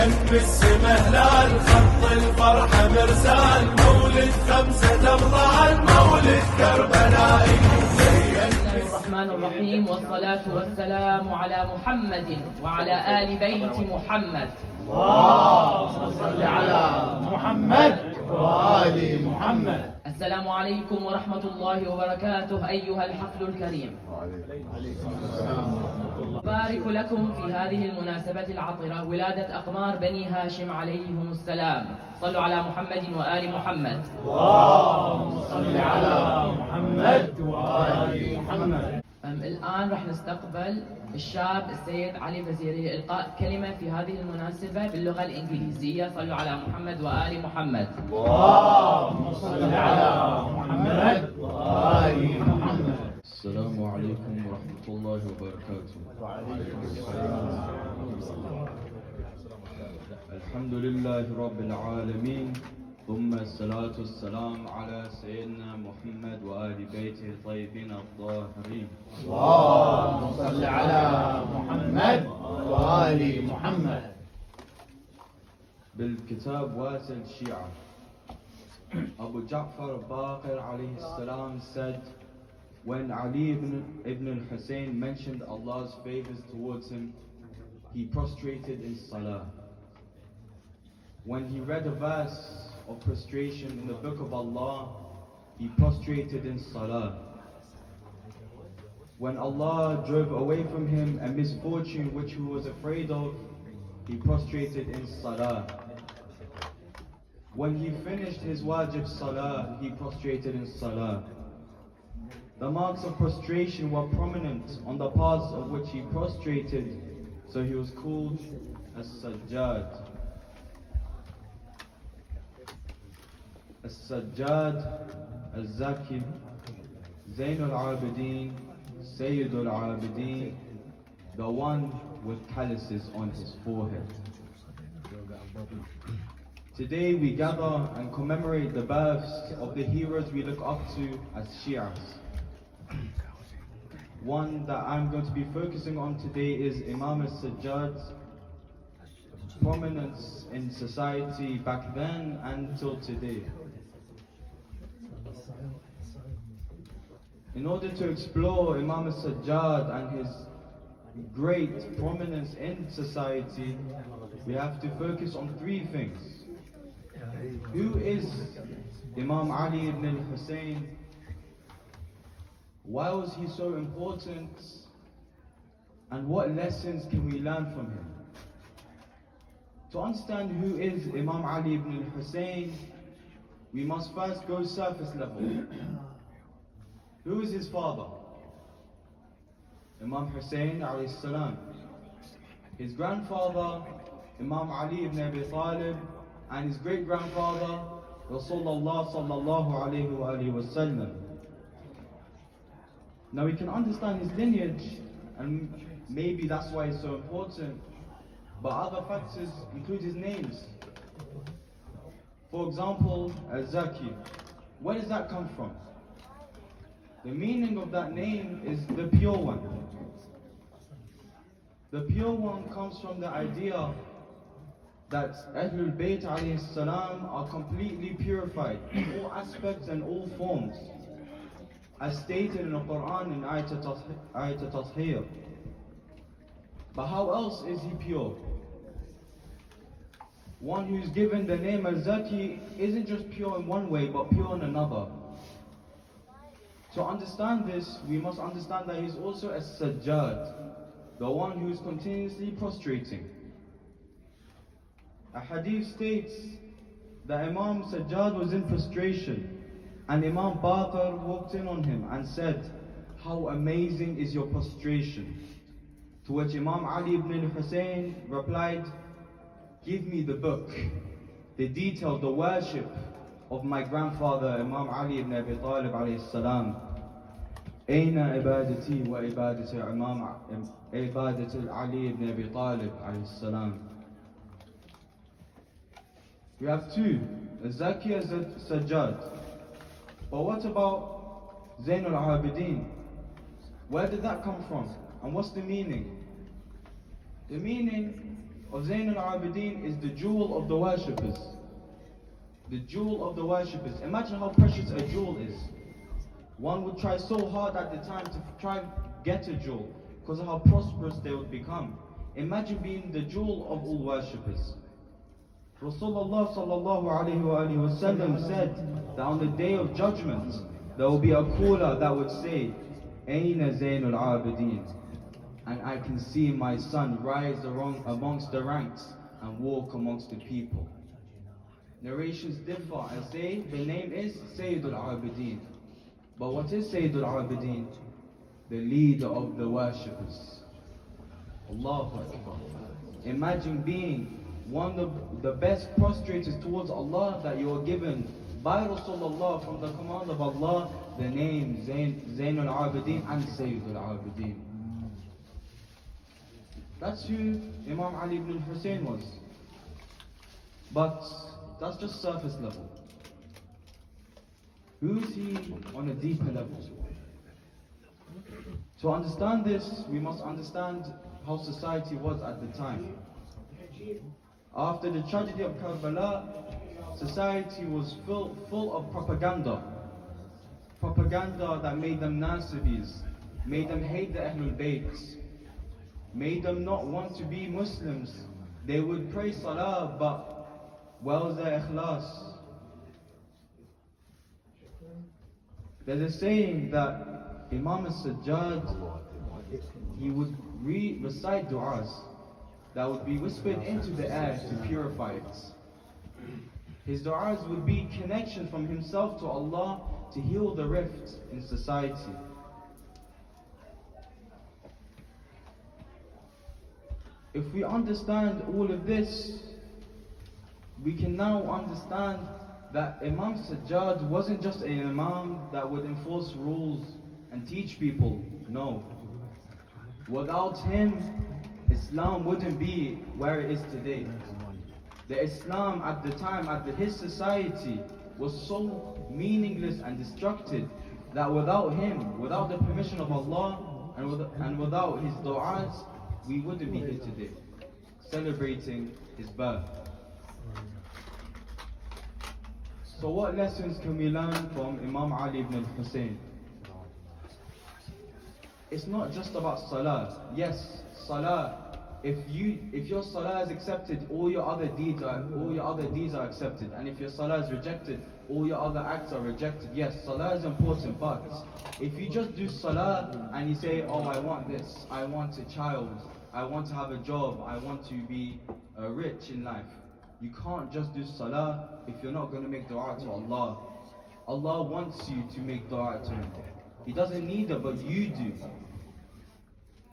بالسما هلال خط الفرحة مرسال مولد 5 رمضان مولد كربلائي الرحمن الرحيم والصلاة والسلام على محمد وعلى آل بيت محمد. اللهم صل على محمد وآل محمد. السلام عليكم ورحمة الله وبركاته أيها الحفل الكريم. أبارك لكم في هذه المناسبة العطرة ولادة أقمار بني هاشم عليهم السلام. صلوا على محمد وآل محمد. اللهم صل على محمد وآل محمد. الآن راح نستقبل الشاب السيد علي فزيري لإلقاء كلمة في هذه المناسبة باللغة الإنجليزية. صلوا على محمد وآل محمد. اللهم صل على محمد وآل محمد. السلام عليكم ورحمة الله وبركاته. الحمد لله رب العالمين، ثم الصلاة والسلام على سيدنا محمد وآل بيته الطيبين الطاهرين. اللهم صل على محمد وآل محمد. بالكتاب واسل الشيعة Abu Ja'far al-Baqir alayhi salam said, when Ali ibn al-Hussein mentioned Allah's favors towards him, he prostrated in salah. When he read a verse of prostration in the book of Allah, he prostrated in salah. When Allah drove away from him a misfortune which he was afraid of, he prostrated in salah. When he finished his wajib salah, he prostrated in salah. The marks of prostration were prominent on the parts of which he prostrated, so he was called as-sajjad. As-sajjad, al-zaki, Zainul Abidin, Sayyidul Abidin, the one with calluses on his forehead. Today we gather and commemorate the births of the heroes we look up to as Shias. One that I'm going to be focusing on today is Imam al-Sajjad's prominence in society back then and till today. In order to explore Imam al-Sajjad and his great prominence in society, we have to focus on three things. Who is Imam Ali ibn al-Hussein? Why was he so important? And what lessons can we learn from him? To understand who is Imam Ali ibn al-Hussein, we must first go surface level. Who is his father? Imam Hussein alayhi salam. His grandfather, Imam Ali ibn Abi Talib, and his great-grandfather, Rasulullah sallallahu alayhi wa sallam. Now we can understand his lineage, and maybe that's why it's so important, but other factors include his names. For example, Al-Zaki. Where does that come from? The meaning of that name is the pure one. The pure one comes from the idea that Ahlulbayt alayhi salam are completely purified in all aspects and all forms, as stated in the Quran in Ayat Tathir. But how else is he pure? One who's given the name Al-Zaki isn't just pure in one way, but pure in another. To understand this, we must understand that he's also a sajjad, the one who is continuously prostrating. A hadith states that Imam Sajjad was in prostration, and Imam Baqir walked in on him and said, "How amazing is your prostration?" To which Imam Ali ibn al-Hussein replied, "Give me the book, the detail, the worship of my grandfather Imam Ali ibn Abi Talib alayhi salam. Aina ibadati wa ibadati Imam ibadati Ali ibn Abi Talib alayhi salam." We have two, Zaki and Sajjad. But what about Zainul Abidin? Where did that come from? And what's the meaning? The meaning of Zayn al-Abidin is the jewel of the worshippers. The jewel of the worshippers. Imagine how precious a jewel is. One would try so hard at the time to try and get a jewel because of how prosperous they would become. Imagine being the jewel of all worshippers. Rasulullah sallallahu alayhi wa sallam said that on the day of judgment there will be a caller that would say, Aina Zayn al-Abidin? And I can see my son rise amongst the ranks and walk amongst the people. Narrations differ and say the name is Sayyid al-Abidin. But what is Sayyid al-Abidin? The leader of the worshippers. Allahu Akbar. Imagine being one of the best prostrators towards Allah that you are given by Rasulullah from the command of Allah, the name Zayn al-Abidin and Sayyid al-Abidin. That's who Imam Ali ibn Hussein was. But that's just surface level. Who is he on a deeper level? To understand this, we must understand how society was at the time. After the tragedy of Karbala, society was full of propaganda. Propaganda that made them Nasibis, made them hate the Ahlulbayt, made them not want to be Muslims. They would pray Salah, but where's their ikhlas? There's a saying that Imam al-Sajjad, he would recite du'as that would be whispered into the air to purify it. His du'as would be connection from himself to Allah to heal the rift in society. If we understand all of this, we can now understand that Imam Sajjad wasn't just an Imam that would enforce rules and teach people. No. Without him, Islam wouldn't be where it is today. The Islam at the time, his society, was so meaningless and destructive that without him, without the permission of Allah, and without his du'as, we wouldn't be here today, celebrating his birth. So what lessons can we learn from Imam Ali ibn Hussein? It's not just about salah. Yes, salah. If your salah is accepted, all your other deeds are accepted. And if your salah is rejected, all your other acts are rejected. Yes, salah is important, but if you just do salah and you say, oh, I want this, I want a child, I want to have a job, I want to be rich in life. You can't just do salah if you're not going to make dua to Allah. Allah wants you to make dua to Him. He doesn't need it, but you do.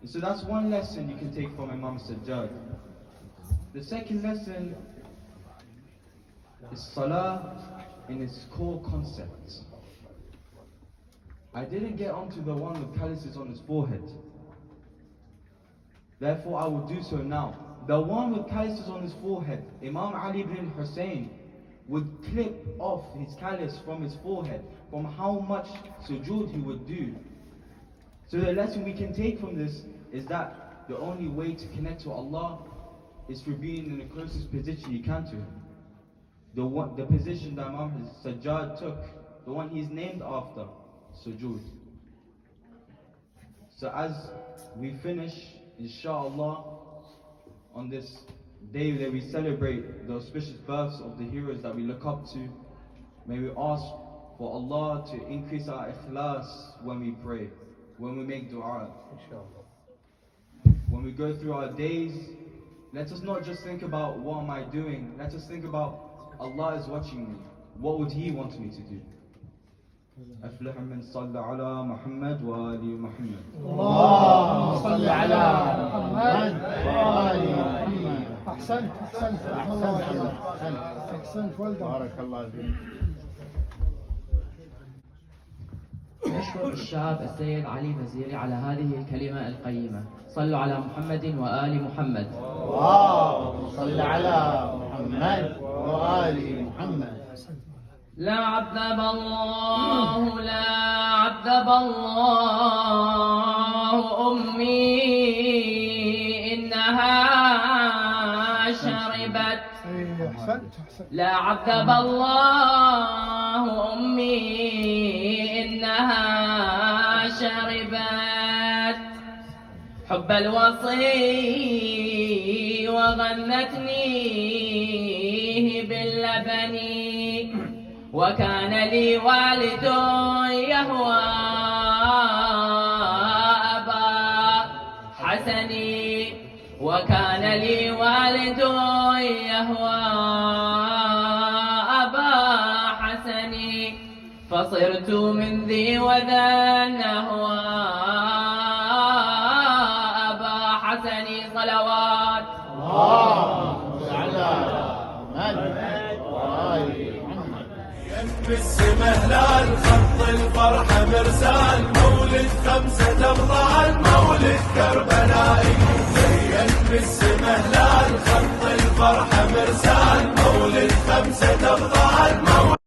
And so that's one lesson you can take from Imam Sajjad. The second lesson is salah in its core concept. I didn't get onto the one with calluses on his forehead. Therefore, I will do so now. The one with calluses on his forehead, Imam Ali ibn Hussein would clip off his callus from his forehead from how much sujood he would do. So the lesson we can take from this is that the only way to connect to Allah is for being in the closest position you can to Him. The position that Imam Sajjad took, the one he's named after, sujood. So as we finish, inshallah, on this day that we celebrate the auspicious births of the heroes that we look up to, may we ask for Allah to increase our ikhlas when we pray, when we make dua. When we go through our days, let us not just think about what am I doing, let us think about Allah is watching me. What would He want me to do? أفلح من صلى على محمد وآل محمد. اللهم صل على محمد وآل محمد. أحسنت بارك الله فيك. نشكر الشاب السيد علي فزيري على هذه الكلمة القيمة. صلوا على محمد وآل محمد. اللهم صل على محمد وآل محمد. لا عذب الله لا عذب الله أمي إنها أحسنت. لا عذب الله أمي إنها شربت حب الوصي وغنتنيه باللبن وكان لي والد يهوى أبا حسن وكان لي والد يهوى أبا حسن فصرت من ذي وذا النهوى أبا حسن صلوات على محمد وآل محمد. يم السما هلال خط الفرحة مرسال مولد 5 أبطال مولد كربلائي. يم السما هلال خط الفرحة مرسال مولد 5 أبطال مولد